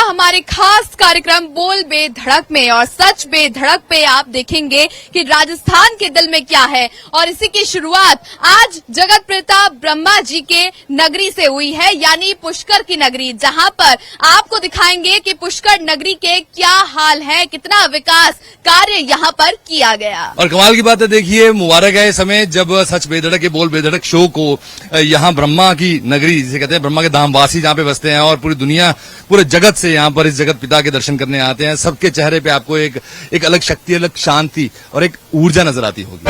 हमारे खास कार्यक्रम बोल बेधड़क में और सच बेधड़क पे आप देखेंगे कि राजस्थान के दिल में क्या है। और इसी की शुरुआत आज जगत पिता ब्रह्मा जी के नगरी से हुई है, यानी पुष्कर की नगरी, जहां पर आपको दिखाएंगे कि पुष्कर नगरी के क्या हाल है, कितना विकास कार्य यहाँ पर किया गया। और कमाल की बात है, देखिए मुबारक है समय जब सच बेधड़क के बोल बेधड़क शो को यहाँ ब्रह्मा की नगरी जिसे कहते हैं, ब्रह्मा के धामवासी जहाँ पे बसते हैं और पूरी दुनिया पूरे जगत से यहाँ पर इस जगत पिता के दर्शन करने आते हैं। सबके चेहरे पे आपको एक अलग शक्ति, अलग शांति और एक ऊर्जा नजर आती होगी।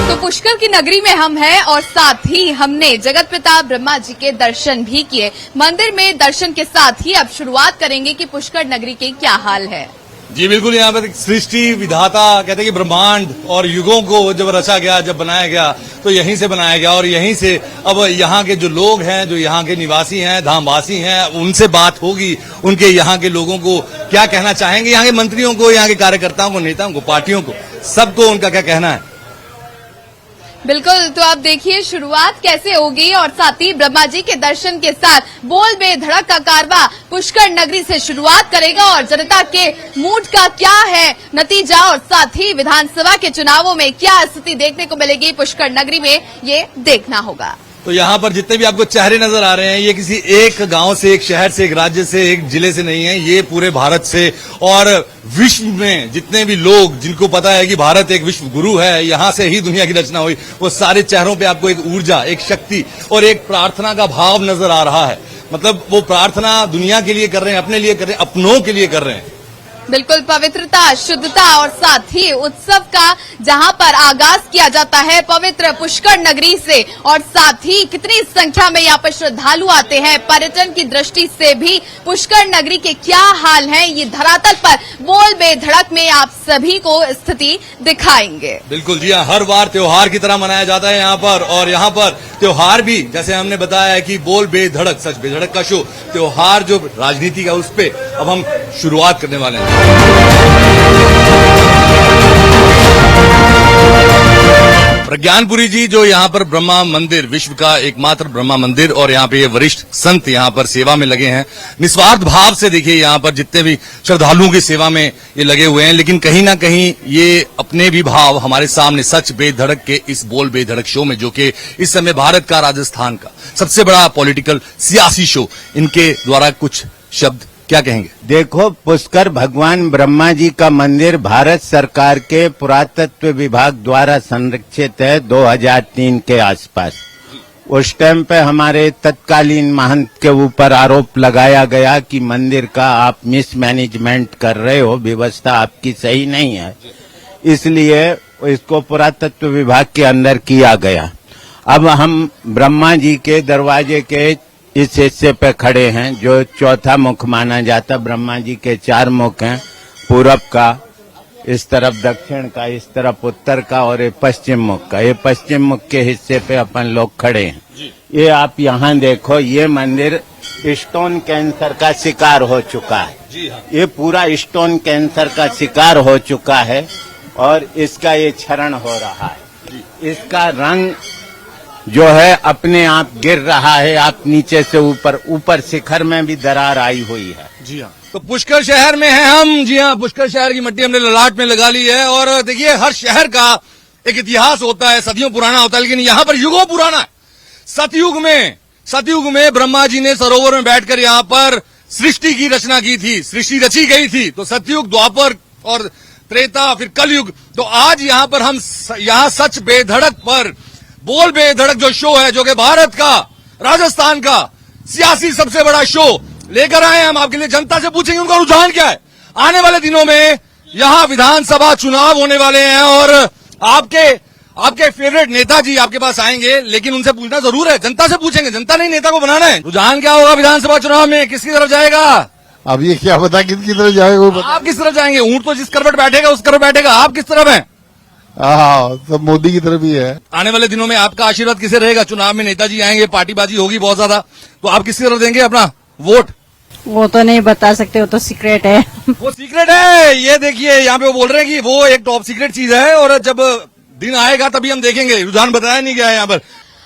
तो पुष्कर की नगरी में हम हैं और साथ ही हमने जगत पिता ब्रह्मा जी के दर्शन भी किए। मंदिर में दर्शन के साथ ही अब शुरुआत करेंगे कि पुष्कर नगरी के क्या हाल है। जी बिल्कुल, यहाँ पर सृष्टि विधाता कहते हैं कि ब्रह्मांड और युगों को जब रचा गया, जब बनाया गया तो यहीं से बनाया गया और यहीं से अब यहाँ के जो लोग हैं, जो यहाँ के निवासी हैं, धामवासी हैं, उनसे बात होगी। उनके यहाँ के लोगों को क्या कहना चाहेंगे, यहाँ के मंत्रियों को, यहाँ के कार्यकर्ताओं को, नेताओं को, पार्टियों को, सबको उनका क्या कहना है। बिल्कुल, तो आप देखिए शुरुआत कैसे होगी और साथ ही ब्रह्मा जी के दर्शन के साथ बोल बेधड़क का कारवा पुष्कर नगरी से शुरुआत करेगा और जनता के मूड का क्या है नतीजा और साथ ही विधानसभा के चुनावों में क्या स्थिति देखने को मिलेगी पुष्कर नगरी में, ये देखना होगा। तो यहाँ पर जितने भी आपको चेहरे नजर आ रहे हैं, ये किसी एक गांव से, एक शहर से, एक राज्य से, एक जिले से नहीं है, ये पूरे भारत से और विश्व में जितने भी लोग जिनको पता है कि भारत एक विश्व गुरु है, यहाँ से ही दुनिया की रचना हुई, वो सारे चेहरों पे आपको एक ऊर्जा, एक शक्ति और एक प्रार्थना का भाव नजर आ रहा है। मतलब वो प्रार्थना दुनिया के लिए कर रहे हैं, अपने लिए कर रहे हैं, अपनों के लिए कर रहे हैं। बिल्कुल, पवित्रता, शुद्धता और साथ ही उत्सव का जहां पर आगाज किया जाता है पवित्र पुष्कर नगरी से और साथ ही कितनी संख्या में यहाँ पर श्रद्धालु आते हैं। पर्यटन की दृष्टि से भी पुष्कर नगरी के क्या हाल है, ये धरातल पर बोल बेधड़क में आप सभी को स्थिति दिखाएंगे। बिल्कुल जी हाँ, हर बार त्योहार की तरह मनाया जाता है यहाँ पर और यहाँ पर त्योहार भी जैसे हमने बताया है कि बोल बेधड़क सच बेधड़क का शो, त्योहार जो राजनीति का, उस पे अब हम शुरुआत करने वाले हैं। प्रज्ञानपुरी जी जो यहाँ पर ब्रह्मा मंदिर, विश्व का एकमात्र ब्रह्मा मंदिर और यहाँ पे ये वरिष्ठ संत यहाँ पर सेवा में लगे हैं। निस्वार्थ भाव से देखिए यहाँ पर जितने भी श्रद्धालुओं की सेवा में ये लगे हुए हैं, लेकिन कहीं ना कहीं ये अपने भी भाव हमारे सामने सच बेधड़क के इस बोल बेधड़क शो में, जो कि इस समय भारत का, राजस्थान का सबसे बड़ा पॉलिटिकल सियासी शो, इनके द्वारा कुछ शब्द क्या कहेंगे। देखो, पुष्कर भगवान ब्रह्मा जी का मंदिर भारत सरकार के पुरातत्व विभाग द्वारा संरक्षित है 2003 के आसपास। उस टाइम पे हमारे तत्कालीन महंत के ऊपर आरोप लगाया गया कि मंदिर का आप मिसमैनेजमेंट कर रहे हो, व्यवस्था आपकी सही नहीं है, इसलिए इसको पुरातत्व विभाग के अंदर किया गया। अब हम ब्रह्मा जी के दरवाजे के इस हिस्से पे खड़े हैं जो चौथा मुख माना जाता। ब्रह्मा जी के 4 मुख हैं, पूरब का, इस तरफ दक्षिण का, इस तरफ उत्तर का और ये पश्चिम मुख का। ये पश्चिम मुख के हिस्से पे अपन लोग खड़े हैं। ये आप यहाँ देखो, ये मंदिर स्टोन कैंसर का शिकार हो चुका है। ये पूरा स्टोन कैंसर का शिकार हो चुका है और इसका ये क्षरण हो रहा है। इसका रंग जो है अपने आप गिर रहा है, आप नीचे से ऊपर शिखर में भी दरार आई हुई है। जी हाँ, तो पुष्कर शहर में हैं हम। जी हाँ, पुष्कर शहर की मट्टी हमने ललाट में लगा ली है और देखिए हर शहर का एक इतिहास होता है, सदियों पुराना होता है, लेकिन यहाँ पर युगों पुराना है। सतयुग में ब्रह्मा जी ने सरोवर में बैठकर यहाँ पर सृष्टि की रचना की थी, सृष्टि रची गई थी। तो सतयुग, द्वापर और त्रेता, फिर कलयुग। तो आज यहाँ पर हम यहाँ सच बेधड़क पर बोल बेधड़क जो शो है, जो कि भारत का, राजस्थान का सियासी सबसे बड़ा शो लेकर आए हम आपके लिए। जनता से पूछेंगे उनका रुझान क्या है। आने वाले दिनों में यहाँ विधानसभा चुनाव होने वाले हैं और आपके फेवरेट नेताजी आपके पास आएंगे, लेकिन उनसे पूछना जरूर है, जनता से पूछेंगे, जनता नहीं नेता को बनाना है। रुझान क्या होगा विधानसभा चुनाव में, किसकी तरफ जाएगा? अब ये क्या पता किसकी तरफ जाएगा। आप किस तरफ जाएंगे? ऊंट तो जिस करवट बैठेगा उस करवट बैठेगा, आप किस तरफ हैं? हाँ, सब मोदी की तरफ ही है। आने वाले दिनों में आपका आशीर्वाद किसे रहेगा? चुनाव में नेताजी आएंगे, पार्टीबाजी होगी बहुत ज्यादा, तो आप किसकी तरफ देंगे अपना वोट? वो तो नहीं बता सकते, वो तो सीक्रेट है। वो सीक्रेट है। ये देखिए यहाँ पे वो बोल रहे हैं कि वो एक टॉप सीक्रेट चीज है और जब दिन आएगा तभी हम देखेंगे, रुझान बताया नहीं गया है यहाँ पर।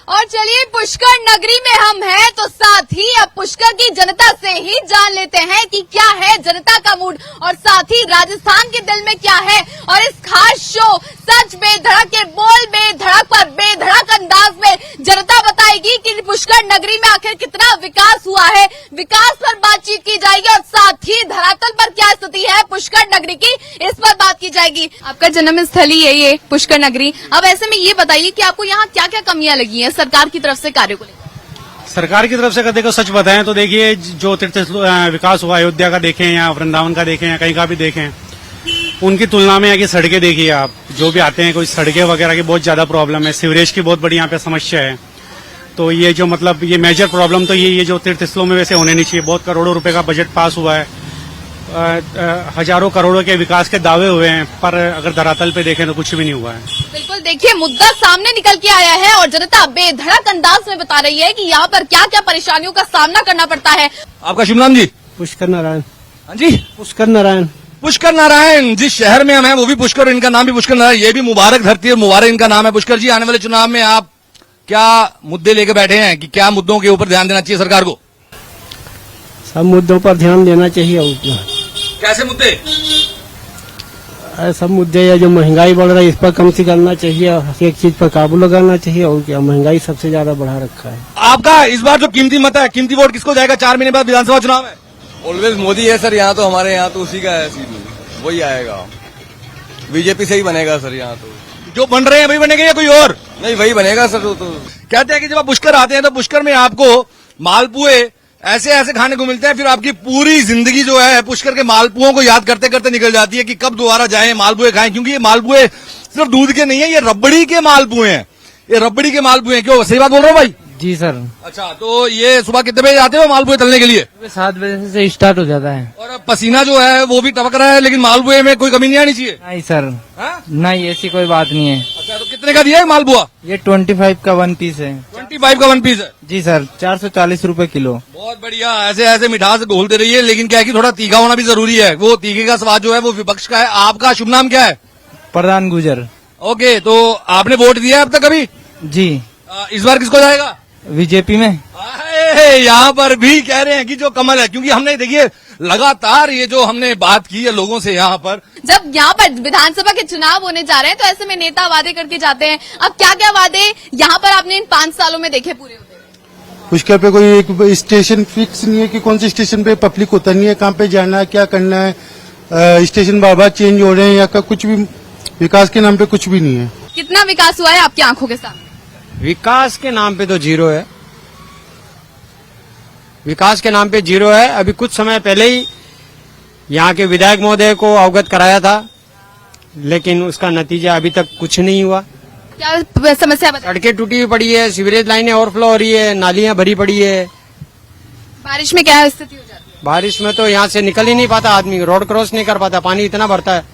और चलिए, पुष्कर नगरी में हम हैं तो साथ ही अब पुष्कर की जनता से ही जान लेते हैं कि क्या है जनता का मूड और साथ ही राजस्थान के दिल में क्या है। और इस खास शो सच बेधड़क के बोल बेधड़क पर बेधड़क अंदाज में जनता बताएगी कि पुष्कर नगरी में आखिर कितना विकास हुआ है। विकास पर बातचीत की जाएगी और साथ ही धरातल पर क्या स्थिति है पुष्कर नगरी की, इस पर बात की जाएगी। आपका जन्म स्थल ही है ये पुष्कर नगरी। अब ऐसे में ये बताइए कि आपको यहाँ क्या क्या कमियां लगी हैं सरकार की तरफ से कार्य को लेकर? सरकार की तरफ से देखो, सच बताएं तो देखिए, जो तीर्थ विकास हुआ अयोध्या का देखें या वृंदावन का देखें या कहीं का भी देखें, उनकी तुलना में आगे सड़कें देखिए आप, जो भी आते हैं कोई सड़कें वगैरह की बहुत ज्यादा प्रॉब्लम है, सीवरेज की बहुत बड़ी यहाँ पे समस्या है। तो ये जो मतलब ये मेजर प्रॉब्लम तो ये जो तीर्थ स्थलों में वैसे होने नहीं चाहिए। बहुत करोड़ों रुपए का बजट पास हुआ है, हजारों करोड़ों के विकास के दावे हुए हैं, पर अगर धरातल पे देखें तो कुछ भी नहीं हुआ है। बिल्कुल, देखिए मुद्दा सामने निकल के आया है और जनता बेधड़क अंदाज में बता रही है कि यहाँ पर क्या क्या परेशानियों का सामना करना पड़ता है। आपका शुभ नाम जी? पुष्कर नारायण। हाँ जी, पुष्कर नारायण। पुष्कर नारायण। जिस शहर में हम हैं वो भी पुष्कर, इनका नाम भी पुष्कर नारायण। ये भी मुबारक धरती है, मुबारक इनका नाम है। पुष्कर जी, आने वाले चुनाव में आप क्या मुद्दे लेके बैठे हैं कि क्या मुद्दों के ऊपर ध्यान देना चाहिए सरकार को? सब मुद्दों पर ध्यान देना चाहिए। उतना कैसे मुद्दे? सब मुद्दे है, जो महंगाई बढ़ रही है इस पर कम से करना चाहिए, हर एक चीज पर काबू लगाना चाहिए। और क्या, महंगाई सबसे ज्यादा बढ़ा रखा है। आपका इस बार जो कीमती मत है, कीमती वोट किसको जाएगा? 4 महीने बाद विधानसभा चुनाव है। ऑलवेज मोदी है सर, यहाँ तो हमारे यहाँ तो उसी का है, सीधू वही आएगा। बीजेपी से ही बनेगा सर यहाँ तो। जो बन रहे हैं वही बनेगा या कोई और? नहीं, वही बनेगा सर। तो कहते हैं कि जब आप पुष्कर आते हैं तो पुष्कर में आपको मालपुए ऐसे ऐसे खाने को मिलते हैं, फिर आपकी पूरी जिंदगी जो है पुष्कर के मालपुओं को याद करते करते निकल जाती है कि कब दोबारा जाएं मालपुए खाएं। क्योंकि ये मालपुए सिर्फ दूध के नहीं है, ये रबड़ी के मालपुए हैं। ये रबड़ी के मालपुए हैं। क्यों, सही बात बोल रहा हूँ भाई? जी सर। अच्छा, तो ये सुबह कितने बजे आते हो मालपुए तलने के लिए? 7 बजे से स्टार्ट हो जाता है। और अब पसीना जो है वो भी टपक रहा है, लेकिन मालपुए में कोई कमी नहीं आनी चाहिए। नहीं सर, हाँ? नहीं ऐसी कोई बात नहीं है। अच्छा, तो कितने का दिया है मालपुआ? ये 25 का 1 पीस है। 25 का 1 पीस है जी सर, 440 रुपए किलो। बहुत बढ़िया। ऐसे ऐसे मिठास घोलते रहिए, लेकिन क्या है कि थोड़ा तीखा होना भी जरूरी है। वो तीखे का स्वाद जो है वो विपक्ष का है। आपका शुभ नाम क्या है? प्रधान गुजर। ओके, तो आपने वोट दिया है अब तक कभी? जी। इस बार किसको जाएगा? बीजेपी में। यहाँ पर भी कह रहे हैं कि जो कमल है, क्योंकि हमने देखिए लगातार ये जो हमने बात की है लोगों से यहाँ पर, जब यहाँ पर विधानसभा के चुनाव होने जा रहे हैं तो ऐसे में नेता वादे करके जाते हैं। अब क्या क्या वादे यहाँ पर आपने इन 5 सालों में देखे पूरे होते हुए? पुष्कर पे कोई एक स्टेशन फिक्स नहीं है कि कौन से स्टेशन पे पब्लिक उतरनी है, कहाँ पे जाना है, क्या करना है। स्टेशन बार बार चेंज हो रहे हैं, या कुछ भी विकास के नाम पे कुछ भी नहीं है। कितना विकास हुआ है आपकी आंखों के सामने? विकास के नाम पे तो जीरो है। विकास के नाम पे जीरो है। अभी कुछ समय पहले ही यहाँ के विधायक महोदय को अवगत कराया था, लेकिन उसका नतीजा अभी तक कुछ नहीं हुआ। क्या समस्या बताइए? सड़कें टूटी हुई पड़ी है, सीवरेज लाइनें ओवरफ्लो हो रही है, नालियां भरी पड़ी है। बारिश में क्या स्थिति हो जाती है? बारिश में तो यहाँ से निकल ही नहीं पाता आदमी, रोड क्रॉस नहीं कर पाता, पानी इतना भरता है।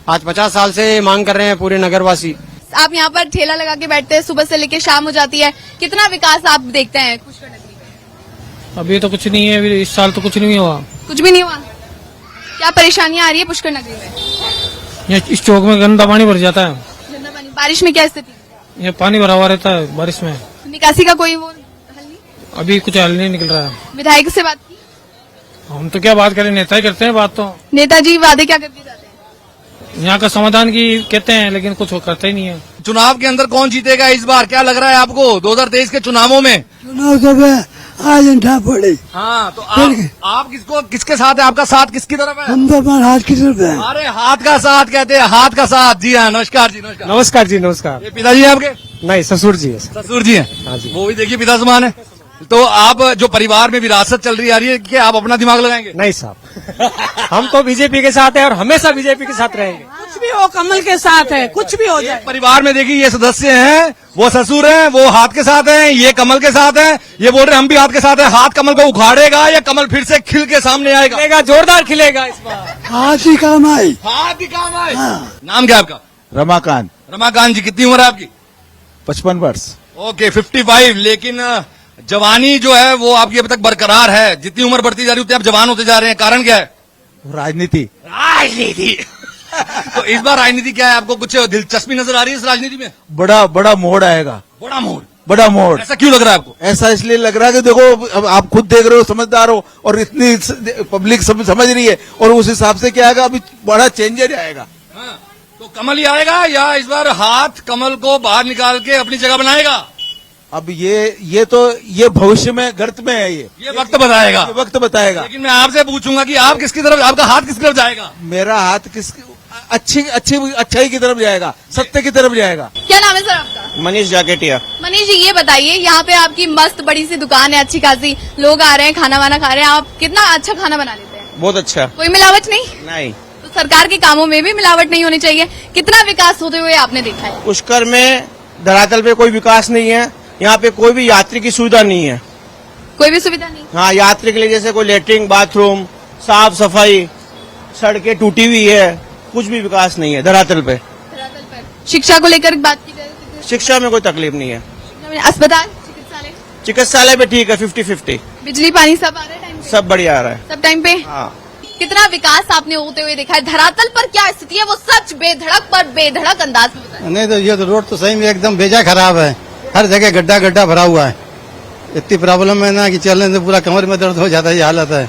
आज 50 साल से मांग कर रहे हैं पूरे नगरवासी। आप यहाँ पर ठेला लगा के बैठते हैं, सुबह से लेकर शाम हो जाती है, कितना विकास आप देखते हैं पुष्कर नगरी में? अभी तो कुछ नहीं है, अभी इस साल तो कुछ नहीं हुआ। कुछ भी नहीं हुआ। क्या परेशानियां आ रही है पुष्कर नगरी में? ये इस चौक में गंदा पानी भर जाता है। गंदा पानी। बारिश में क्या स्थिति? ये पानी भरा हुआ रहता है बारिश में। निकासी का कोई वो हल नहीं? अभी कुछ हल नहीं निकल रहा है। विधायक से बात की? हम तो क्या बात करें, नेता ही करते हैं बात। तो नेताजी वादे क्या करके जाते हैं? यहाँ का समाधान की कहते हैं, लेकिन कुछ करते ही नहीं है। चुनाव के अंदर कौन जीतेगा इस बार, क्या लग रहा है आपको 2023 के चुनावों में? चुनाव कब है? आज अंठा पड़े। हाँ, तो आप किसके साथ है? आपका साथ किसकी तरफ है? हम तो अपना हाथ की तरफ है। अरे हाथ का साथ कहते हैं, हाथ का साथ। जी हाँ, नमस्कार जी। नमस्कार। नमस्कार जी, नमस्कार। ये पिताजी हैं आपके? नहीं, ससुर जी है। ससुर जी हैं। हाँ जी। वो भी देखिए पिता समान है। तो आप जो परिवार में विरासत चल रही आ रही है, कि आप अपना दिमाग लगाएंगे? नहीं साहब, हम तो बीजेपी के साथ है और हमेशा बीजेपी के साथ रहेंगे। कुछ भी हो कमल के साथ है, कुछ भी हो जाए। परिवार में देखिए ये सदस्य हैं, वो ससुर हैं, वो हाथ के साथ हैं, ये कमल के साथ हैं। ये बोल रहे हम भी हाथ के साथ हैं। हाथ कमल को उखाड़ेगा या कमल फिर से खिल के सामने आएगा? खिलेगा, जोरदार खिलेगा इस बार। हाथ ही काम आए। हाथ ही काम आए। नाम क्या है आपका? रमाकांत। रमाकांत जी, कितनी उम्र है आपकी? 55 वर्ष। ओके, 55। लेकिन जवानी जो है वो आपकी अभी तक बरकरार है। जितनी उम्र बढ़ती जा रही है उतनी आप जवान होते जा रहे हैं। कारण क्या है? राजनीति। राजनीति। तो इस बार राजनीति क्या है, आपको कुछ दिलचस्पी नजर आ रही है इस राजनीति में? बड़ा बड़ा मोड़ आएगा, बड़ा मोड़। बड़ा मोड़। ऐसा क्यों लग रहा है आपको? ऐसा इसलिए लग रहा है कि देखो, अब आप खुद देख रहे हो, समझदार हो, और इतनी पब्लिक समझ रही है, और उस हिसाब से क्या आएगा, अभी बड़ा चेंजर आएगा। हाँ, तो कमल ही आएगा या इस बार हाथ कमल को बाहर निकाल के अपनी जगह बनाएगा? अब ये भविष्य में गर्त में है, ये वक्त बताएगा। ये वक्त बताएगा। लेकिन मैं आपसे पूछूंगा कि आप किसकी तरफ, आपका हाथ किसकी तरफ जाएगा? मेरा हाथ अच्छाई की तरफ जाएगा, सत्य की तरफ जाएगा। क्या नाम है सर आपका? मनीष जाकेटिया। मनीष जी, ये बताइए, यहाँ पे आपकी मस्त बड़ी सी दुकान है, अच्छी खासी लोग आ रहे हैं, खाना वाना खा रहे हैं, आप कितना अच्छा खाना बना लेते हैं? बहुत अच्छा। कोई मिलावट नहीं? नहीं। तो सरकार के कामों में भी मिलावट नहीं होनी चाहिए। कितना विकास होते हुए आपने देखा है? पुष्कर में धरातल पे कोई विकास नहीं है, यहाँ पे कोई भी यात्री की सुविधा नहीं है। कोई भी सुविधा नहीं? हाँ, यात्री के लिए जैसे कोई लेटरिन, बाथरूम, साफ सफाई, सड़कें टूटी हुई है, कुछ भी विकास नहीं है धरातल पे। शिक्षा को लेकर बात की जाए तो शिक्षा में कोई तकलीफ नहीं है। अस्पताल, चिकित्सालय? चिकित्सालय पे ठीक है, 50-50। बिजली पानी सब आ रहा है टाइम पे? सब बढ़िया आ रहा है, सब टाइम पे। हाँ। कितना विकास आपने होते हुए देखा है? धरातल पर क्या स्थिति है वो सच बेधड़क पर बेधड़क अंदाज में बताएं। नहीं तो ये तो रोड तो सही में एकदम बेजा खराब है, हर जगह गड्ढा गड्ढा भरा हुआ है, इतनी प्रॉब्लम है ना कि चलने से पूरा कमर में दर्द हो जाता है, ये हालत है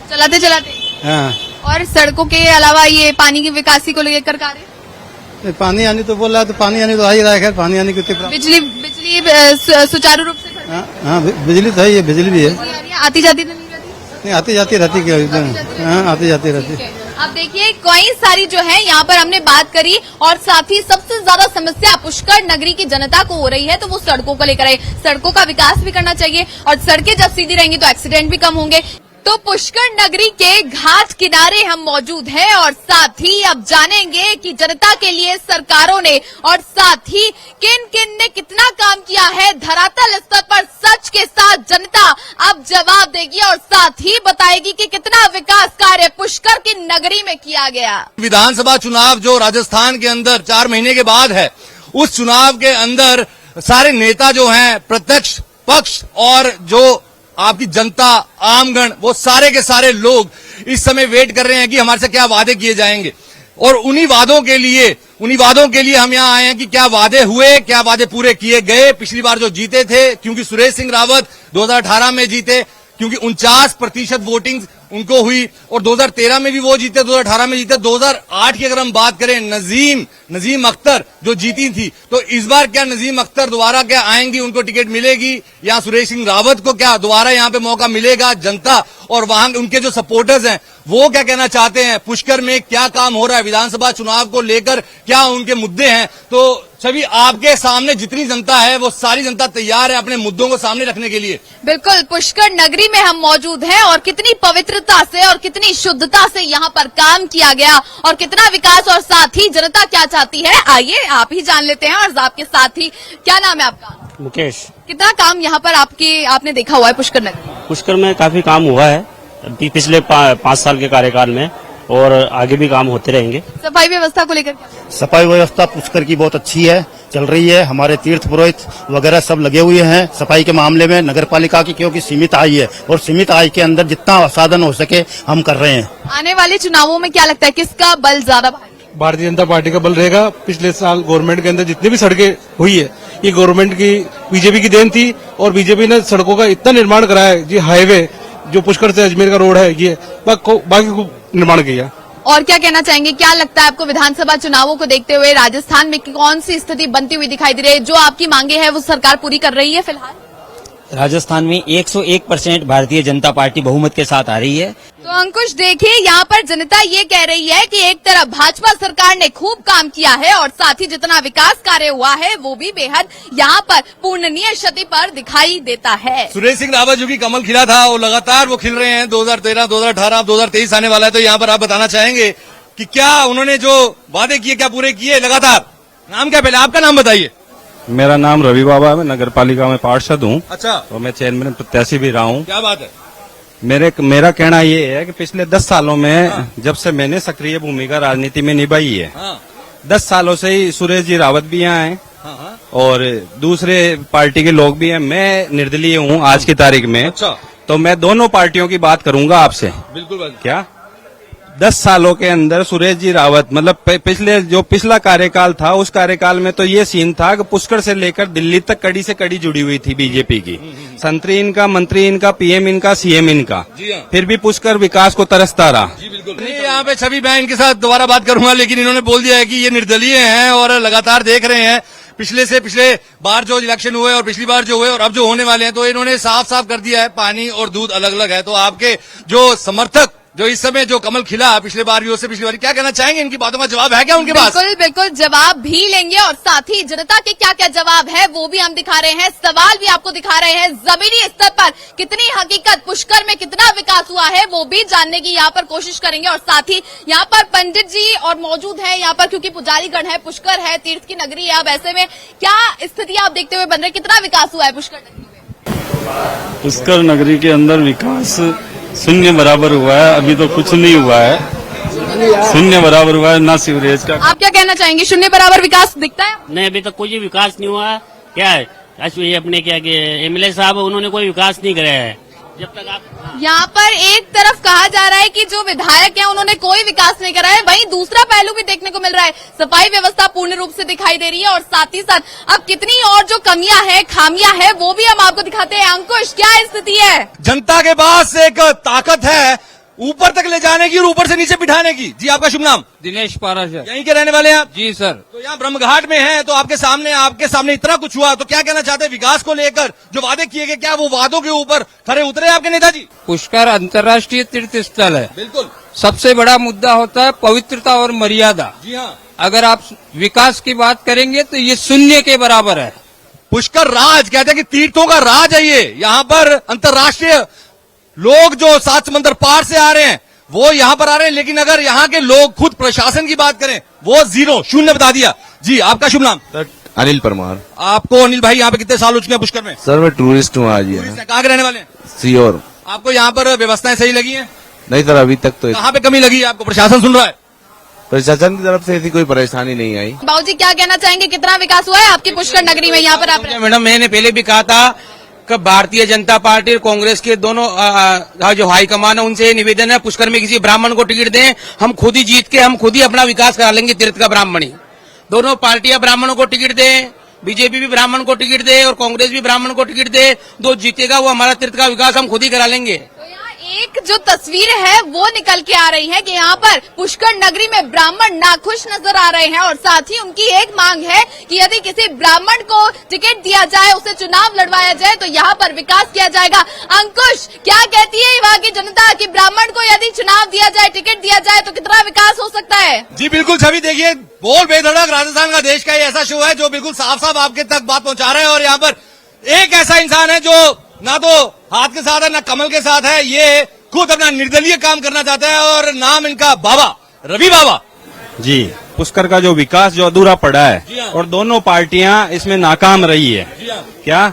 चलाते चलाते। हाँ। और सड़कों के अलावा ये पानी की विकासी को लेकर कार्य? पानी आनी तो बोल रहा है, तो पानी आनी तो आ ही रहा है, खैर पानी आनी कितनी प्रॉब्लम। बिजली सुचारू रूप से खड़ी है? हाँ, बिजली तो है, ये बिजली भी है, बिजली आ रही है, आती जाती तो नहीं रहती? नहीं आती जाती रहती क्या, हाँ आती जाती रहती। अब देखिए, कई सारी जो है यहाँ पर हमने बात करी, और साथ ही सबसे ज्यादा समस्या पुष्कर नगरी की जनता को हो रही है तो वो सड़कों को लेकर है। सड़कों का विकास भी करना चाहिए, और सड़कें जब सीधी रहेंगी तो एक्सीडेंट भी कम होंगे। तो पुष्कर नगरी के घाट किनारे हम मौजूद हैं, और साथ ही अब जानेंगे कि जनता के लिए सरकारों ने और साथ ही किन किन ने कितना काम किया है। धरातल स्तर पर सच के साथ जनता अब जवाब देगी, और साथ ही बताएगी कि कितना विकास कार्य पुष्कर की नगरी में किया गया। विधानसभा चुनाव जो राजस्थान के अंदर 4 महीने के बाद है, उस चुनाव के अंदर सारे नेता जो हैं, प्रत्यक्ष पक्ष और जो आपकी जनता, आमगण, वो सारे के सारे लोग इस समय वेट कर रहे हैं कि हमारे से क्या वादे किए जाएंगे, और उन्हीं वादों के लिए हम यहाँ आए हैं कि क्या वादे हुए, क्या वादे पूरे किए गए। पिछली बार जो जीते थे, क्योंकि सुरेश सिंह रावत 2018 में जीते, क्योंकि 49% वोटिंग उनको हुई, और 2013 में भी वो जीते, 2018 में जीते। 2008 की अगर हम बात करें, नजीम अख्तर जो जीती थी, तो इस बार क्या नजीम अख्तर दोबारा क्या आएंगी, उनको टिकट मिलेगी, या सुरेश सिंह रावत को क्या दोबारा यहाँ पे मौका मिलेगा? जनता और वहां उनके जो सपोर्टर्स हैं वो क्या कहना चाहते हैं, पुष्कर में क्या काम हो रहा है, विधानसभा चुनाव को लेकर क्या उनके मुद्दे हैं, तो सभी आपके सामने जितनी जनता है वो सारी जनता तैयार है अपने मुद्दों को सामने रखने के लिए। बिल्कुल, पुष्कर नगरी में हम मौजूद हैं, और कितनी पवित्रता से और कितनी शुद्धता से यहाँ पर काम किया गया, और कितना विकास, और साथ ही जनता क्या चाहती है, आइए आप ही जान लेते हैं। और आपके साथ ही, क्या नाम है आपका? मुकेश। कितना काम यहाँ पर आपने देखा हुआ है पुष्कर नगरी? पुष्कर में काफी काम हुआ है पिछले 5 साल के कार्यकाल में, और आगे भी काम होते रहेंगे। सफाई व्यवस्था को लेकर क्या? सफाई व्यवस्था पुष्कर की बहुत अच्छी है, चल रही है। हमारे तीर्थ पुरोहित वगैरह सब लगे हुए हैं सफाई के मामले में। नगर पालिका की क्योंकि सीमित आय है, और सीमित आय के अंदर जितना साधन हो सके हम कर रहे हैं। आने वाले चुनावों में क्या लगता है, किसका बल ज्यादा भारी? भारतीय जनता पार्टी का बल रहेगा। पिछले साल गवर्नमेंट के अंदर जितनी भी सड़कें हुई है, ये गवर्नमेंट की, बीजेपी की देन थी, और बीजेपी ने सड़कों का इतना निर्माण कराया है। जी हाईवे जो पुष्कर से अजमेर का रोड है, ये बाकी को निर्माण किया। और क्या कहना चाहेंगे, क्या लगता है आपको विधानसभा चुनावों को देखते हुए राजस्थान में कौन सी स्थिति बनती हुई दिखाई दे रही है? जो आपकी मांगे है वो सरकार पूरी कर रही है फिलहाल? राजस्थान में 101% भारतीय जनता पार्टी बहुमत के साथ आ रही है। तो अंकुश, देखिए यहाँ पर जनता ये कह रही है कि एक तरफ भाजपा सरकार ने खूब काम किया है, और साथ ही जितना विकास कार्य हुआ है वो भी बेहद यहाँ पर पूर्णनीय क्षति पर दिखाई देता है। सुरेश सिंह रावत जो कि कमल खिला था, वो लगातार वो खिल रहे हैं। 2013, 2018, 2023 आने वाला है, तो यहाँ पर आप बताना चाहेंगे कि क्या उन्होंने जो वादे किए क्या पूरे किए लगातार? नाम क्या, पहले आपका नाम बताइए। मेरा नाम रवि बाबा है, मैं नगर पालिका में पार्षद हूँ। अच्छा। और मैं चेयरमैन प्रत्याशी भी रहा हूँ। क्या बात है। मेरा कहना ये है कि पिछले 10 सालों में जब से मैंने सक्रिय भूमिका राजनीति में निभाई है, 10 सालों से ही सुरेश जी रावत भी यहाँ हैं, और दूसरे पार्टी के लोग भी हैं। मैं निर्दलीय हूँ आज की तारीख में। अच्छा। तो मैं दोनों पार्टियों की बात करूंगा आपसे। बिल्कुल। क्या 10 सालों के अंदर सुरेश जी रावत मतलब पिछले जो पिछला कार्यकाल था उस कार्यकाल में तो ये सीन था कि पुष्कर से लेकर दिल्ली तक कड़ी से कड़ी जुड़ी हुई थी बीजेपी की। संतरी इनका, मंत्री इनका, पीएम इनका, सीएम इनका, फिर भी पुष्कर विकास को तरसता रहा। जी बिल्कुल। यहाँ पे छवि बहन के साथ दोबारा बात करूंगा, लेकिन इन्होंने बोल दिया है कि ये निर्दलीय हैं और लगातार देख रहे हैं पिछले बार जो इलेक्शन हुए और पिछली बार जो हुए और अब जो होने वाले हैं, तो इन्होंने साफ साफ कर दिया है पानी और दूध अलग अलग है। तो आपके जो समर्थक जो इस समय जो कमल खिला पिछले बार भी उससे पिछली बार, क्या कहना चाहेंगे? इनकी बातों का जवाब है क्या उनके पास? बिल्कुल बिल्कुल जवाब भी लेंगे और साथ ही जनता के क्या क्या जवाब है वो भी हम दिखा रहे हैं, सवाल भी आपको दिखा रहे हैं। जमीनी स्तर पर कितनी हकीकत, पुष्कर में कितना विकास हुआ है वो भी जानने की यहाँ पर कोशिश करेंगे। और साथ ही यहाँ पर पंडित जी और मौजूद है यहाँ पर, क्योंकि पुजारीगण है, पुष्कर है, तीर्थ की नगरी है। अब ऐसे में क्या स्थिति आप देखते हुए बन रहे, कितना विकास हुआ है पुष्कर नगरी में? पुष्कर नगरी के अंदर विकास शून्य बराबर हुआ है, अभी तो कुछ नहीं हुआ है, शून्य बराबर हुआ है, ना सीवरेज का। आप क्या कहना चाहेंगे, शून्य बराबर विकास दिखता है? नहीं, अभी तक कोई विकास नहीं हुआ है। क्या है ये अपने क्या एमएलए साहब उन्होंने कोई विकास नहीं कराया है जब तक आप। यहाँ पर एक तरफ कहा जा रहा है कि जो विधायक हैं उन्होंने कोई विकास नहीं करा है, वहीं दूसरा पहलू भी देखने को मिल रहा है, सफाई व्यवस्था पूर्ण रूप से दिखाई दे रही है। और साथ ही साथ अब कितनी और जो कमियां हैं, खामियां हैं, वो भी हम आपको दिखाते हैं। अंकुश, क्या स्थिति है? जनता के पास एक ताकत है ऊपर तक ले जाने की और ऊपर से नीचे बिठाने की। जी आपका शुभ नाम? दिनेश पारस। यहीं के रहने वाले हैं आप? जी सर। तो यहाँ ब्रह्मघाट में हैं, तो आपके सामने इतना कुछ हुआ, तो क्या कहना चाहते हैं विकास को लेकर? जो वादे किए गए, क्या वो वादों के ऊपर खरे उतरे आपके नेताजी? पुष्कर अंतर्राष्ट्रीय तीर्थ स्थल है। बिल्कुल। सबसे बड़ा मुद्दा होता है पवित्रता और मर्यादा। जी हाँ। अगर आप विकास की बात करेंगे तो ये शून्य के बराबर है। पुष्कर राज कहते हैं कि तीर्थों का राज है ये। यहाँ पर अंतर्राष्ट्रीय लोग जो 7 समंदर पार से आ रहे हैं वो यहाँ पर आ रहे हैं, लेकिन अगर यहाँ के लोग खुद प्रशासन की बात करें वो जीरो, शून्य बता दिया। जी आपका शुभ नाम? अनिल परमार। आपको अनिल भाई यहाँ पे कितने साल हो चुके हैं पुष्कर में? सर मैं टूरिस्ट हूँ आज। कहाँ के रहने वाले हैं? सीहोर। आपको यहाँ पर व्यवस्थाएं सही लगी हैं? नहीं सर, अभी तक तो कहाँ पे कमी लगी है आपको? प्रशासन सुन रहा है? प्रशासन की तरफ से ऐसी कोई परेशानी नहीं आई। बाबूजी क्या कहना चाहेंगे, कितना विकास हुआ है आपकी पुष्कर नगरी में यहाँ पर आप? मैडम मैंने पहले भी कहा था कि भारतीय जनता पार्टी और कांग्रेस के दोनों जो हाईकमान है उनसे निवेदन है, पुष्कर में किसी ब्राह्मण को टिकट दें, हम खुद ही जीत के हम खुद ही अपना विकास करा लेंगे। तीर्थ का ब्राह्मणी, दोनों पार्टियां ब्राह्मणों को टिकट दें, बीजेपी भी ब्राह्मण को टिकट दे और कांग्रेस भी ब्राह्मण को टिकट दे, जो जीतेगा वो हमारा तीर्थ का विकास हम खुद ही करा लेंगे। एक जो तस्वीर है वो निकल के आ रही है कि यहाँ पर पुष्कर नगरी में ब्राह्मण नाखुश नजर आ रहे हैं और साथ ही उनकी एक मांग है कि यदि किसी ब्राह्मण को टिकट दिया जाए, उसे चुनाव लड़वाया जाए तो यहाँ पर विकास किया जाएगा। अंकुश, क्या कहती है वहाँ की जनता कि ब्राह्मण को यदि चुनाव दिया जाए, टिकट दिया जाए तो कितना विकास हो सकता है? जी बिल्कुल छवि, देखिए बोल बेधड़क राजस्थान का देश का ये ऐसा शो है जो बिल्कुल साफ साफ आपके तक बात पहुंचा रहे हैं। और यहाँ पर एक ऐसा इंसान है जो ना तो हाथ के साथ है ना कमल के साथ है, ये खुद अपना निर्दलीय काम करना चाहता है और नाम इनका बाबा रवि बाबा। जी, पुष्कर का जो विकास जो अधूरा पड़ा है और दोनों पार्टियां इसमें नाकाम रही है। क्या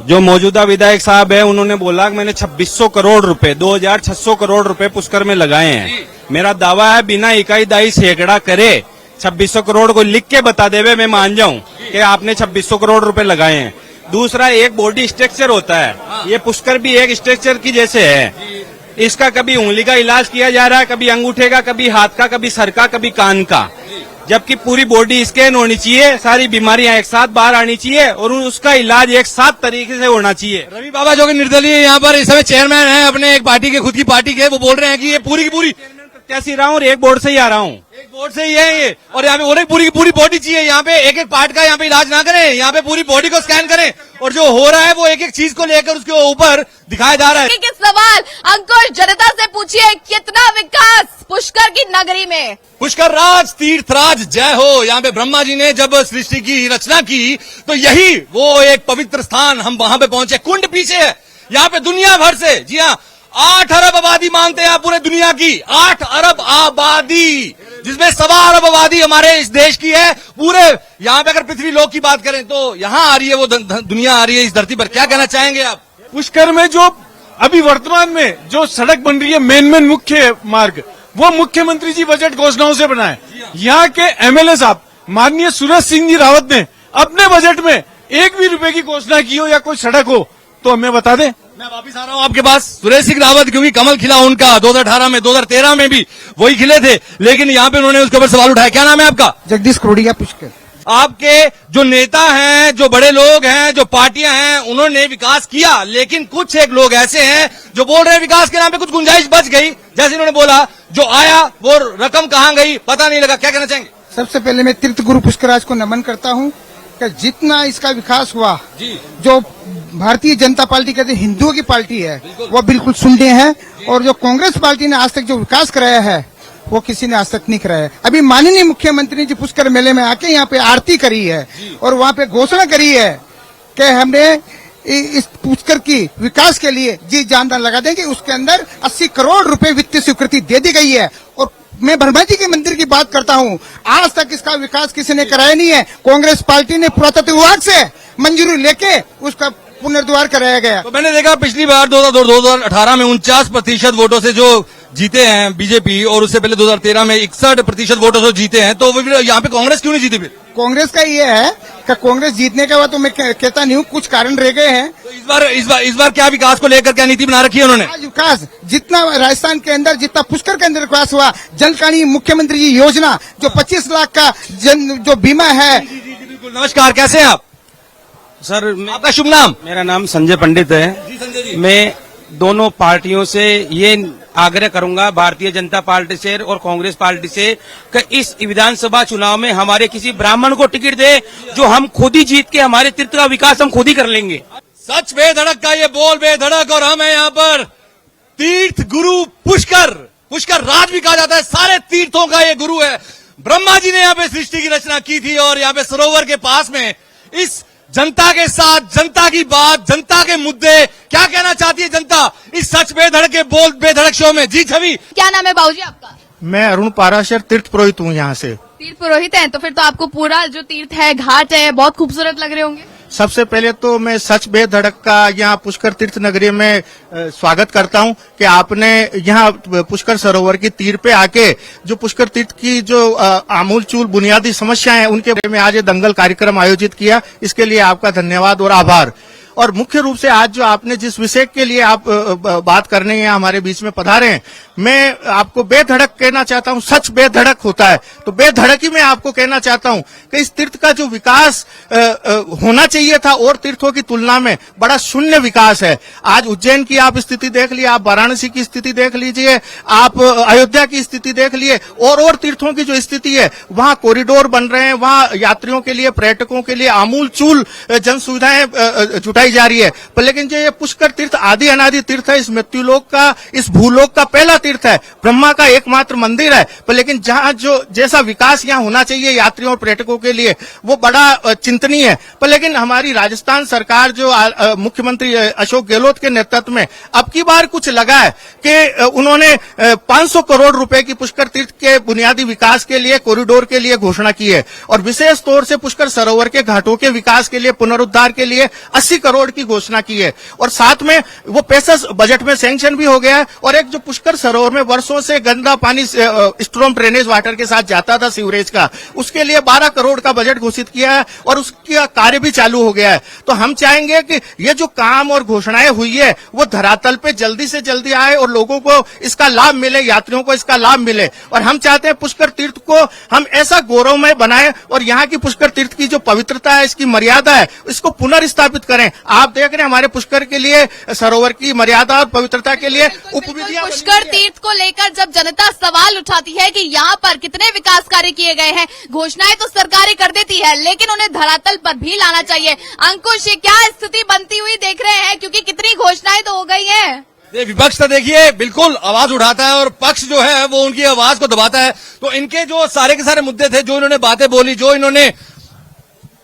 जो मौजूदा विधायक साहब है उन्होंने बोला कि मैंने 2600 करोड़ रुपए 2600 करोड़ रुपए पुष्कर में लगाए हैं। मेरा दावा है बिना इकाई दाई सैकड़ा करे 2600 करोड़ को लिख के बता देवे, मैं मान जाऊं कि आपने 2600 करोड़ रुपए लगाए हैं। दूसरा, एक बॉडी स्ट्रक्चर होता है, ये पुष्कर भी एक स्ट्रक्चर की जैसे है। इसका कभी उंगली का इलाज किया जा रहा है, कभी अंगूठे का, कभी हाथ का, कभी सर का, कभी कान का, जबकि पूरी बॉडी स्कैन होनी चाहिए, सारी बीमारियां एक साथ बाहर आनी चाहिए और उसका इलाज एक साथ तरीके से होना चाहिए। रवि बाबा जो कि निर्दलीय यहाँ पर इस समय चेयरमैन है अपने एक पार्टी के, खुद की पार्टी के, वो बोल रहे हैं कि ये पूरी की पूरी प्रत्याशी रहा हूँ और एक बोर्ड से ही आ रहा हूँ, एक बोर्ड से ही है ये, और यहाँ पे पूरी की पूरी बॉडी चाहिए। यहाँ पे एक एक पार्ट का यहाँ पे इलाज ना करें, यहाँ पे पूरी बॉडी को स्कैन करें और जो हो रहा है वो एक एक चीज को लेकर उसके ऊपर दिखाया जा रहा है। सवाल अंकुश, जनता से पूछिए कितना विकास पुष्कर की नगरी में? पुष्कर राज, तीर्थ राज, जय हो। यहाँ पे ब्रह्मा जी ने जब सृष्टि की रचना की तो यही वो एक पवित्र स्थान, हम वहां पे पहुंचे। कुंड पीछे है, यहाँ पे दुनिया भर से, जी हाँ, 8 अरब आबादी मानते हैं पूरे दुनिया की, 8 अरब आबादी, जिसमें 1.25 अरब आबादी हमारे इस देश की है। पूरे यहाँ पे अगर पृथ्वी लोक की बात करें तो यहाँ आ रही है वो दुनिया आ रही है इस धरती पर। क्या कहना चाहेंगे आप? पुष्कर में जो अभी वर्तमान में जो सड़क बन रही है, मेन मुख्य मार्ग, वो मुख्यमंत्री जी बजट घोषणाओं से बना है। यहाँ के एमएलए साहब माननीय सुरेश सिंह जी रावत ने अपने बजट में 1 भी रुपए की घोषणा की हो या कोई सड़क हो तो हमें बता दें। मैं वापिस आ रहा हूं आपके पास। सुरेश सिंह रावत, क्योंकि कमल खिला उनका 2018 में, 2013 में भी वही खिले थे, लेकिन यहाँ पे उन्होंने उसके ऊपर सवाल उठाया। क्या नाम है आपका? जगदीश करोड़िया पुष्कर। आपके जो नेता हैं, जो बड़े लोग हैं, जो पार्टियां हैं, उन्होंने विकास किया, लेकिन कुछ एक लोग ऐसे हैं जो बोल रहे हैं विकास के नाम पे कुछ गुंजाइश बच गई। जैसे इन्होंने बोला, जो आया वो रकम कहाँ गई पता नहीं लगा। क्या कहना चाहेंगे? सबसे पहले मैं तीर्थ गुरु पुष्कराज को नमन करता हूँ कि जितना इसका विकास हुआ, जो भारतीय जनता पार्टी कहते हैं हिंदुओं की पार्टी है, वो बिल्कुल शून्य है। और जो कांग्रेस पार्टी ने आज तक जो विकास कराया है वो किसी ने आज तक नहीं कराया है। अभी माननीय मुख्यमंत्री जी पुष्कर मेले में आके यहाँ पे आरती करी है और वहाँ पे घोषणा करी है कि हमने इस पुष्कर की विकास के लिए जी जान लगा देंगे। उसके अंदर 80 करोड़ रुपए वित्तीय स्वीकृति दे दी गई है। और मैं ब्रह्मा जी के मंदिर की बात करता हूँ, आज तक इसका विकास किसी ने कराया नहीं है। कांग्रेस पार्टी ने पुरातत्व विभाग से मंजूरी लेके उसका पुनर्द्वार कराया गया। तो मैंने देखा पिछली बार 2018 में 49% वोटों से जो जीते हैं बीजेपी, और उससे पहले 2013 में 61% वोटों से जीते हैं, तो यहाँ पे कांग्रेस क्यों नहीं जीती? फिर कांग्रेस का ये है कि कांग्रेस जीतने के बाद तो मैं कहता नहीं हूँ, कुछ कारण रह गए हैं। तो इस बार क्या विकास को लेकर क्या नीति बना रखी है उन्होंने? आज विकास जितना राजस्थान के अंदर, जितना पुष्कर के अंदर विकास हुआ, जनकल्याणी मुख्यमंत्री जी योजना जो 25 लाख का जो बीमा है। बिल्कुल। नमस्कार, कैसे हैं आप? सर, आपका शुभ नाम? मेरा नाम संजय पंडित है। जी संजय जी। मैं दोनों पार्टियों से ये आग्रह करूंगा, भारतीय जनता पार्टी से और कांग्रेस पार्टी से, कि इस विधानसभा चुनाव में हमारे किसी ब्राह्मण को टिकट दे, जो हम खुद ही जीत के हमारे तीर्थ का विकास हम खुद ही कर लेंगे। सच बेधड़क का ये बोल बेधड़क, और हम है यहाँ पर तीर्थ गुरु पुष्कर राज भी कहा जाता है, सारे तीर्थों का ये गुरु है। ब्रह्मा जी ने यहाँ पे सृष्टि की रचना की थी, और यहाँ पे सरोवर के पास में इस जनता के साथ, जनता की बात, जनता के मुद्दे, क्या कहना चाहती है जनता इस सच बेधड़क के बोल बेधड़क शो में। जी छवि, क्या नाम है बाबूजी आपका? मैं अरुण पाराशर तीर्थ पुरोहित हूँ यहाँ से। तीर्थ पुरोहित हैं, तो फिर तो आपको पूरा जो तीर्थ है, घाट है, बहुत खूबसूरत लग रहे होंगे। सबसे पहले तो मैं सच बेधड़क का यहाँ पुष्कर तीर्थ नगरी में स्वागत करता हूँ कि आपने यहाँ पुष्कर सरोवर की तीर पे आके जो पुष्कर तीर्थ की जो आमूलचूल बुनियादी समस्याएं हैं उनके बारे में आज ये दंगल कार्यक्रम आयोजित किया। इसके लिए आपका धन्यवाद और आभार। और मुख्य रूप से आज जो आपने जिस विषय के लिए आप बात करने हैं हमारे बीच में पधारे हैं, मैं आपको बेधड़क कहना चाहता हूं। सच बेधड़क होता है, तो बेधड़क ही मैं आपको कहना चाहता हूं कि इस तीर्थ का जो विकास होना चाहिए था और तीर्थों की तुलना में बड़ा शून्य विकास है। आज उज्जैन की आप स्थिति देख लीजिए, आप वाराणसी की स्थिति देख लीजिए, आप अयोध्या की स्थिति देख लिए, और तीर्थों की जो स्थिति है, वहां कॉरिडोर बन रहे हैं, वहां यात्रियों के लिए, पर्यटकों के लिए आमूलचूल जन सुविधाएं जुटाई जा रही है। पर लेकिन जो ये पुष्कर तीर्थ आदि अनादि तीर्थ है, इस मृत्युलोक का, इस भूलोक का पहला तीर्थ है, ब्रह्मा का एकमात्र मंदिर है। पर लेकिन जहां जो जैसा विकास यहाँ होना चाहिए यात्रियों और पर्यटकों के लिए, वो बड़ा चिंतनीय है। पर लेकिन हमारी राजस्थान सरकार जो मुख्यमंत्री अशोक गहलोत के नेतृत्व में अब की बार कुछ लगा है कि उन्होंने 500 करोड़ रुपए की पुष्कर तीर्थ के बुनियादी विकास के लिए, कॉरिडोर के लिए घोषणा की है, और विशेष तौर से पुष्कर सरोवर के घाटों के विकास के लिए, पुनरुद्धार के लिए 80 करोड़ की घोषणा की है। और साथ में वो पैसा बजट में सैंक्शन भी हो गया है। और एक जो पुष्कर सरोवर में वर्षों से गंदा पानी स्ट्रॉम ड्रेनेज वाटर के साथ जाता था, सीवरेज का, उसके लिए 12 करोड़ का बजट घोषित किया है और उसका कार्य भी चालू हो गया है। तो हम चाहेंगे कि ये जो काम और घोषणाएं हुई है वो धरातल पे जल्दी से जल्दी आए और लोगों को इसका लाभ मिले, यात्रियों को इसका लाभ मिले। और हम चाहते हैं पुष्कर तीर्थ को हम ऐसा गौरवमय बनाएं और यहाँ की पुष्कर तीर्थ की जो पवित्रता है, इसकी मर्यादा है, इसको पुनर्स्थापित करें। आप देख रहे हैं हमारे पुष्कर के लिए, सरोवर की मर्यादा और पवित्रता के लिए उपविधियां। पुष्कर तीर्थ को लेकर जब जनता सवाल उठाती है कि यहाँ पर कितने विकास कार्य किए गए हैं, घोषणाएं तो सरकारें कर देती है, लेकिन उन्हें धरातल पर भी लाना चाहिए। अंकुश, ये क्या स्थिति बनती हुई देख रहे हैं, क्योंकि कितनी घोषणाएं तो हो गई हैं। विपक्ष तो देखिए बिल्कुल आवाज उठाता है और पक्ष जो है वो उनकी आवाज को दबाता है। तो इनके जो सारे के सारे मुद्दे थे, जो इन्होंने बातें बोली, जो इन्होंने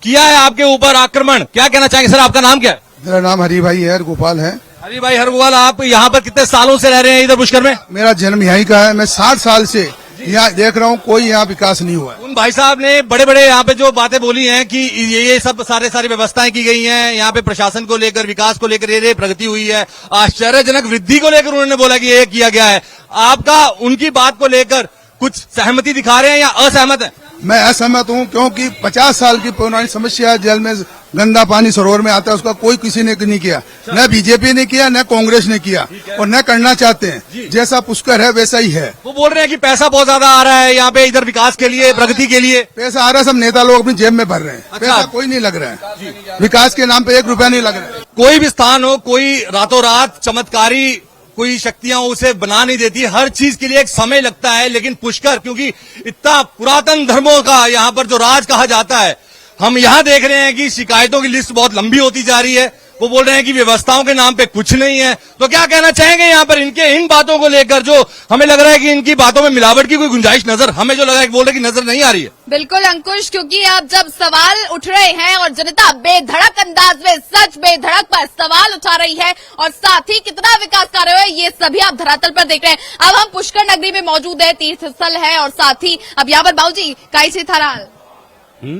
किया है आपके ऊपर आक्रमण, क्या कहना चाहेंगे? सर, आपका नाम क्या है? मेरा नाम हरिभाई हर गोपाल है। हरिभाई हर गोपाल, आप यहाँ पर कितने सालों से रह रहे हैं इधर पुष्कर में? मेरा जन्म यहीं का है। मैं 60 साल से यहाँ देख रहा हूँ, कोई यहाँ विकास नहीं हुआ है। उन भाई साहब ने बड़े बड़े यहाँ पे जो बातें बोली हैं कि ये सब सारी व्यवस्थाएं की गई हैं, यहाँ पे प्रशासन को लेकर, विकास को लेकर ये प्रगति हुई है, आश्चर्यजनक वृद्धि को लेकर उन्होंने बोला कि ये किया गया है। आपका उनकी बात को लेकर कुछ सहमति दिखा रहे हैं या असहमत है? मैं असहमत हूँ, क्योंकि 50 साल की पुरानी समस्या, जल में गंदा पानी सरोवर में आता है, उसका कोई किसी ने नहीं किया, न बीजेपी ने किया, न कांग्रेस ने किया, और न करना चाहते हैं। जैसा पुष्कर है वैसा ही है। वो बोल रहे हैं कि पैसा बहुत ज्यादा आ रहा है यहाँ पे, इधर विकास के लिए, प्रगति के लिए पैसा आ रहा है, सब नेता लोग अपनी जेब में भर रहे हैं। पैसा कोई नहीं लग रहा है, विकास के नाम पे 1 रुपया नहीं लग रहा है। कोई भी स्थान हो, कोई रातों रात चमत्कारी कोई शक्तियां उसे बना नहीं देती, हर चीज के लिए एक समय लगता है। लेकिन पुष्कर, क्योंकि इतना पुरातन धर्मों का यहाँ पर जो राज कहा जाता है, हम यहाँ देख रहे हैं कि शिकायतों की लिस्ट बहुत लंबी होती जा रही है। वो बोल रहे हैं कि व्यवस्थाओं के नाम पे कुछ नहीं है। तो क्या कहना चाहेंगे यहाँ पर इनके इन बातों को लेकर, जो हमें लग रहा है कि इनकी बातों में मिलावट की कोई गुंजाइश नजर, हमें जो लगा है कि बोल रहे कि नजर नहीं आ रही है। बिल्कुल अंकुश, क्योंकि अब जब सवाल उठ रहे हैं और जनता बेधड़क अंदाज में सच बेधड़क पर सवाल उठा रही है और साथ ही कितना विकास कार्य है, ये सभी आप धरातल पर देख रहे हैं। अब हम पुष्कर नगरी में मौजूद है, तीर्थ स्थल है, और साथ ही अब यहाँ पर बाबूजी काई से थाराल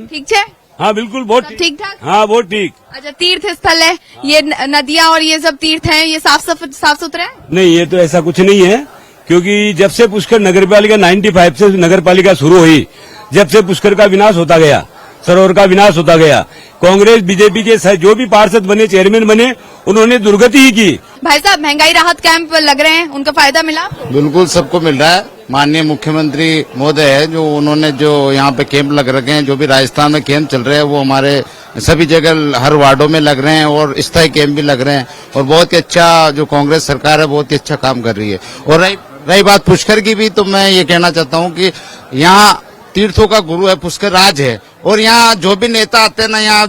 ठीक है। हाँ बिल्कुल, बहुत ठीक ठाक। हाँ बहुत ठीक। अच्छा, तीर्थ स्थल है, ये नदियां और ये सब तीर्थ हैं, ये साफ सुथरा है? नहीं, ये तो ऐसा कुछ नहीं है, क्योंकि जब से पुष्कर नगर पालिका 95 से नगर पालिका शुरू हुई, जब से पुष्कर का विनाश होता गया, सरोवर का विनाश होता गया, कांग्रेस बीजेपी के जो भी पार्षद बने, चेयरमैन बने, उन्होंने दुर्गति ही की। भाई साहब, महंगाई राहत कैंप लग रहे हैं, उनका फायदा मिला? बिल्कुल सबको मिल रहा है। माननीय मुख्यमंत्री महोदय है, जो उन्होंने जो यहाँ पे कैंप लग रखे हैं, जो भी राजस्थान में कैंप चल रहे हैं, वो हमारे सभी जगह हर वार्डों में लग रहे हैं और स्थायी कैंप भी लग रहे हैं। और बहुत ही अच्छा जो कांग्रेस सरकार है, बहुत ही अच्छा काम कर रही है। और रही बात पुष्कर की भी, तो मैं ये कहना चाहता हूँ कि यहाँ तीर्थों का गुरु है, पुष्कर राज है, और यहाँ जो भी नेता आते हैं ना, यहाँ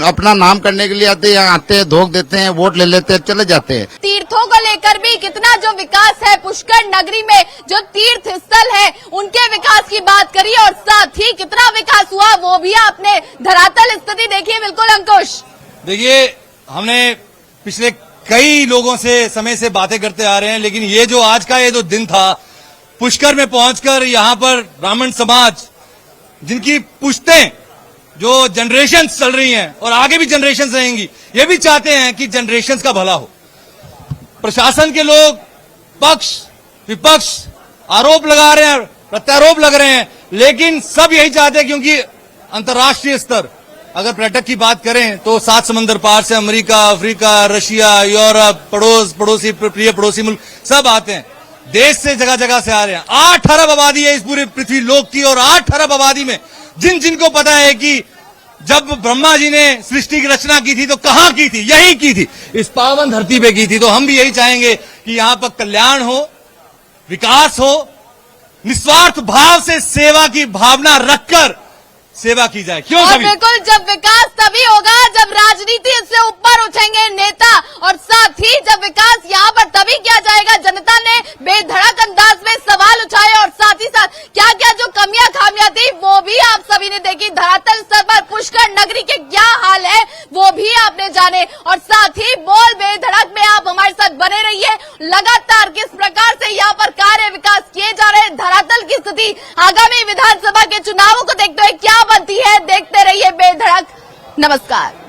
अपना नाम करने के लिए आते हैं, यहाँ आते हैं, धोख देते हैं, वोट ले लेते हैं, चले जाते हैं। तीर्थों को लेकर भी कितना जो विकास है पुष्कर नगरी में, जो तीर्थ स्थल है उनके विकास की बात करी, और साथ ही कितना विकास हुआ वो भी आपने धरातल स्थिति देखी। बिल्कुल अंकुश, देखिए, हमने पिछले कई लोगों से समय से बातें करते आ रहे हैं, लेकिन ये जो आज का ये जो दिन था, पुष्कर में पहुंचकर यहाँ पर ब्राह्मण समाज, जिनकी पुश्तें जो जनरेशन चल रही हैं और आगे भी जनरेशन रहेंगी, ये भी चाहते हैं कि जनरेशन का भला हो। प्रशासन के लोग पक्ष विपक्ष आरोप लगा रहे हैं, प्रत्यारोप लग रहे हैं, लेकिन सब यही चाहते हैं, क्योंकि अंतर्राष्ट्रीय स्तर अगर पर्यटक की बात करें तो 7 समंदर पार से अमेरिका, अफ्रीका, रशिया, यूरोप, पड़ोसी प्रिय पड़ोसी मुल्क सब आते हैं। देश से जगह जगह से आ रहे हैं। 8 अरब आबादी है इस पूरे पृथ्वी लोक की, और 8 अरब आबादी में जिनको पता है कि जब ब्रह्मा जी ने सृष्टि की रचना की थी तो कहां की थी, यही की थी, इस पावन धरती पे की थी। तो हम भी यही चाहेंगे कि यहां पर कल्याण हो, विकास हो, निस्वार्थ भाव से सेवा की भावना रखकर सेवा की जाए। क्यों? और बिल्कुल, जब विकास तभी होगा जब राजनीति से ऊपर उठेंगे नेता, और साथ ही जब विकास यहाँ पर तभी किया जाएगा। जनता ने बेधड़क अंदाज में सवाल उठाए, और साथ ही साथ क्या क्या जो कमियां खामियां थी वो भी आप सभी ने देखी। धरातल स्तर पर पुष्कर नगरी के क्या हाल है वो भी आपने जाने, और साथ ही बोल बेधड़क में आप हमारे साथ बने रहिए। लगातार किस प्रकार से यहाँ पर कार्य विकास किए जा रहे हैं, धरातल की स्थिति आगामी विधानसभा के चुनावों को देखते हुए क्या बनती है, देखते रहिए बेधड़क। नमस्कार।